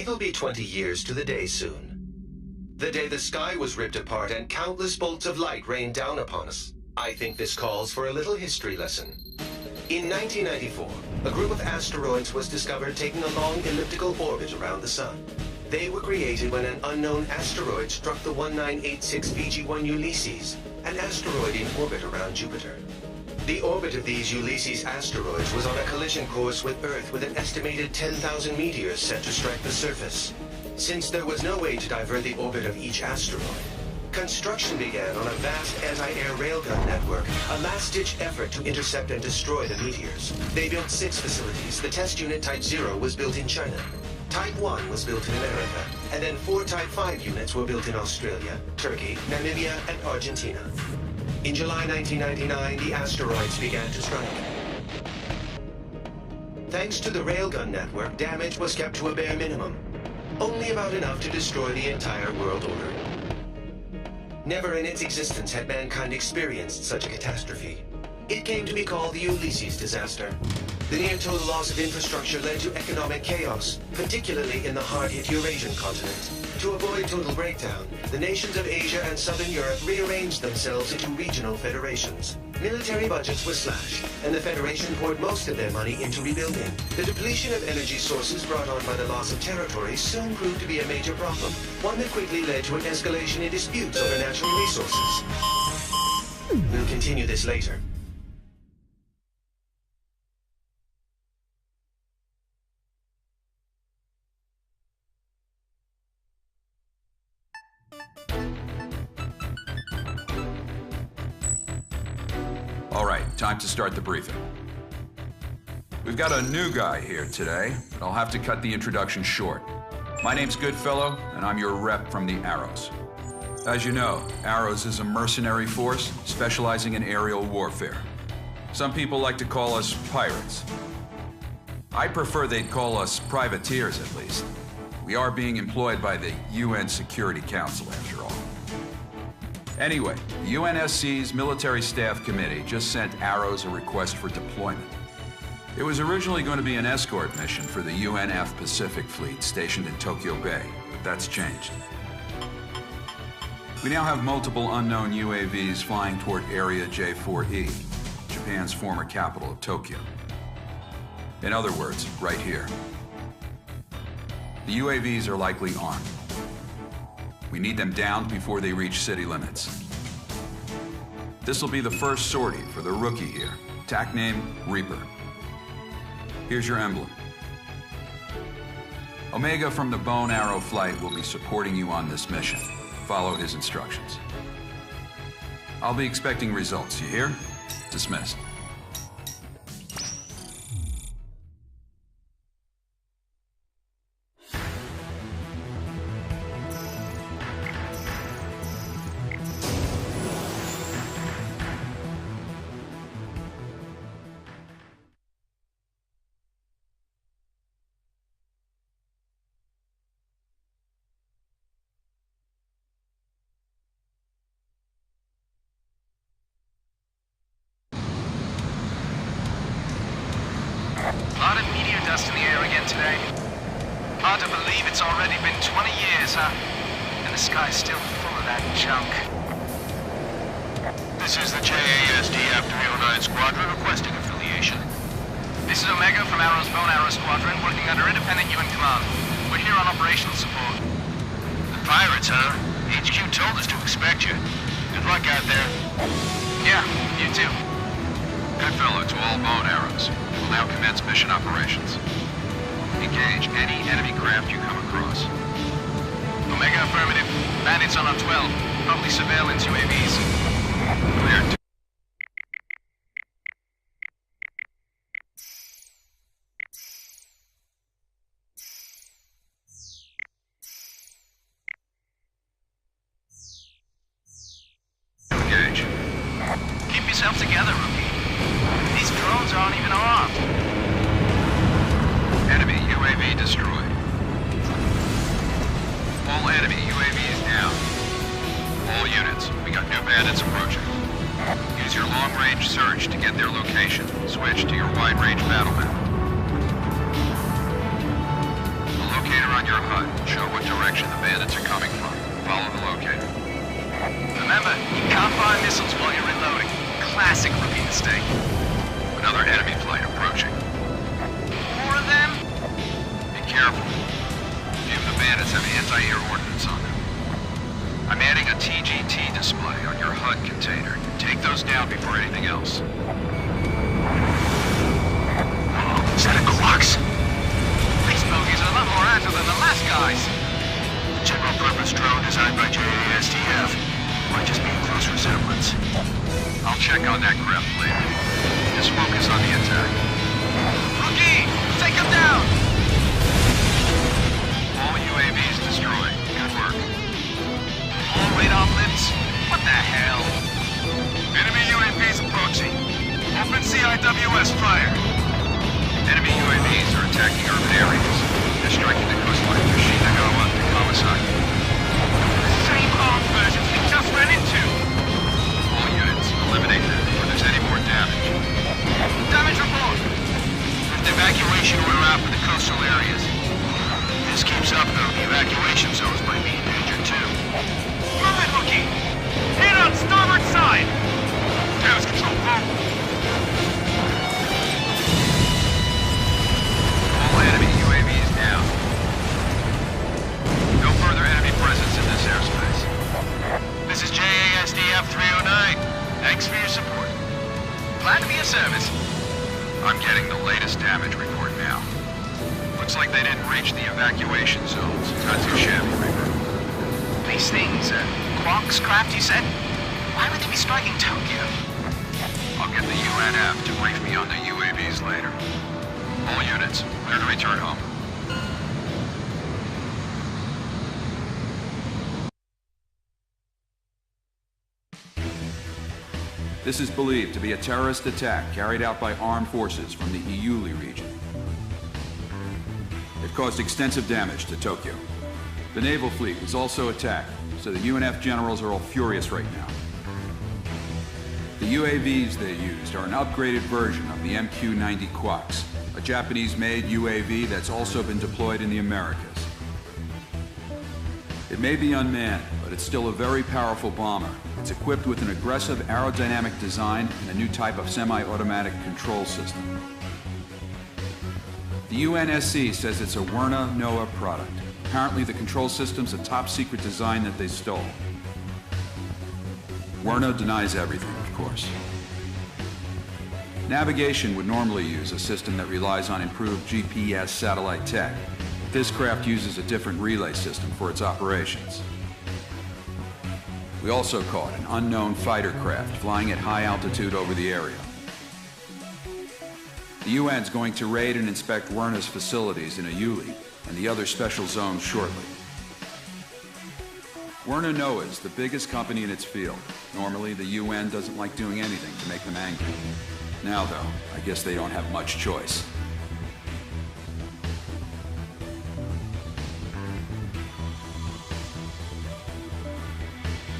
It'll be 20 years to the day soon. The day the sky was ripped apart and countless bolts of light rained down upon us. I think this calls for a little history lesson. In 1994, a group of asteroids was discovered taking a long elliptical orbit around the Sun. They were created when an unknown asteroid struck the 1986 VG1 Ulysses, an asteroid in orbit around Jupiter. The orbit of these Ulysses asteroids was on a collision course with Earth with an estimated 10,000 meteors set to strike the surface. Since there was no way to divert the orbit of each asteroid, construction began on a vast anti-air railgun network, a last-ditch effort to intercept and destroy the meteors. They built 6 facilities. The test unit Type 0 was built in China. Type 1 was built in America, and then 4 Type 5 units were built in Australia, Turkey, Namibia, and Argentina. In July 1999, the asteroids began to strike. Thanks to the railgun network, damage was kept to a bare minimum, only about enough to destroy the entire world order. Never in its existence had mankind experienced such a catastrophe. It came to be called the Ulysses disaster. The near-total loss of infrastructure led to economic chaos, particularly in the hard-hit Eurasian continent. To avoid total breakdown, the nations of Asia and Southern Europe rearranged themselves into regional federations. Military budgets were slashed, and the Federation poured most of their money into rebuilding. The depletion of energy sources brought on by the loss of territory soon proved to be a major problem, one that quickly led to an escalation in disputes over natural resources. We'll continue this later. All right, time to start the briefing. We've got a new guy here today, but I'll have to cut the introduction short. My name's Goodfellow, and I'm your rep from the Arrows. As you know, Arrows is a mercenary force specializing in aerial warfare. Some people like to call us pirates. I prefer they'd call us privateers, at least. We are being employed by the UN Security Council, after all. Anyway, the UNSC's Military Staff Committee just sent Arrows a request for deployment. It was originally going to be an escort mission for the UNF Pacific Fleet stationed in Tokyo Bay, but that's changed. We now have multiple unknown UAVs flying toward Area J4E, Japan's former capital of Tokyo. In other words, right here. The UAVs are likely armed. We need them downed before they reach city limits. This will be the first sortie for the rookie here, TAC name Reaper. Here's your emblem. Omega from the Bone Arrow Flight will be supporting you on this mission. Follow his instructions. I'll be expecting results, you hear? Dismissed. A lot of meteor dust in the air again today. Hard to believe it's already been 20 years, huh? And the sky's still full of that junk. This is the JASDF 309 Squadron requesting affiliation. This is Omega from Arrow's Bone Arrow Squadron, working under independent UN command. We're here on operational support. The pirates, huh? HQ told us to expect you. Good luck out there. Yeah, you too. Goodfellow to all Bone Arrows. We'll now commence mission operations. Engage any enemy craft you come across. Omega affirmative. Bandits on 12. Probably surveillance UAVs. Clear. Engage. Keep yourself together, rookie. These drones aren't even armed. Enemy UAV destroyed. All enemy UAVs down. All units, we got new bandits approaching. Use your long-range search to get their location. Switch to your wide-range battle map. The locator on your HUD. show what direction the bandits are coming from. Follow the locator. Remember, you can't fire missiles while you're reloading. Classic rookie mistake. Another enemy flight approaching. More of them? Be careful. A few of the bandits have anti-air ordnance on them. I'm adding a TGT display on your HUD container. Take those down before anything else. Is that a Quax? These bogies are a lot more agile than the last guys. General-purpose drone designed by JASDF. Might just be a close resemblance. I'll check on that craft later. Just focus on the attack. Rookie! Take him down! All UAVs destroyed. Good work. All radar blips? What the hell? Enemy UAVs approaching. Open CIWS fire. Enemy UAVs are attacking urban areas. They're striking the coastline through Shinagawa to Kawasaki. The same armed versions we just ran into! All units, eliminate them before there's any more damage. Damage report! Lift evacuation order out for the coastal areas. If this keeps up, though, the evacuation zones might be endangered, too. Move it, Rookie! Hit on starboard side! Damage control, full. All enemy UAVs down. No further enemy presence in this airspace. This is JASDF 309. Thanks for your support. Glad to be of service. I'm getting the latest damage report now. Looks like they didn't reach the evacuation zones. Not too shabby, Reaper. These things, Quax craft, you said? Why would they be striking Tokyo? I'll get the UNF to brief me on the UAVs later. All units, clear to return home. This is believed to be a terrorist attack carried out by armed forces from the Iuli region. It caused extensive damage to Tokyo. The naval fleet was also attacked, so the UNF generals are all furious right now. The UAVs they used are an upgraded version of the MQ-90 Quax, a Japanese-made UAV that's also been deployed in the Americas. It may be unmanned, but it's still a very powerful bomber. It's equipped with an aggressive aerodynamic design and a new type of semi-automatic control system. The UNSC says it's a Werner NOAA product. Apparently the control system's a top-secret design that they stole. Werner denies everything, of course. Navigation would normally use a system that relies on improved GPS satellite tech. This craft uses a different relay system for its operations. We also caught an unknown fighter craft flying at high altitude over the area. The UN's going to raid and inspect Werner's facilities in Iuli and the other special zones shortly. Werner NOAA is the biggest company in its field. Normally, the UN doesn't like doing anything to make them angry. Now, though, I guess they don't have much choice.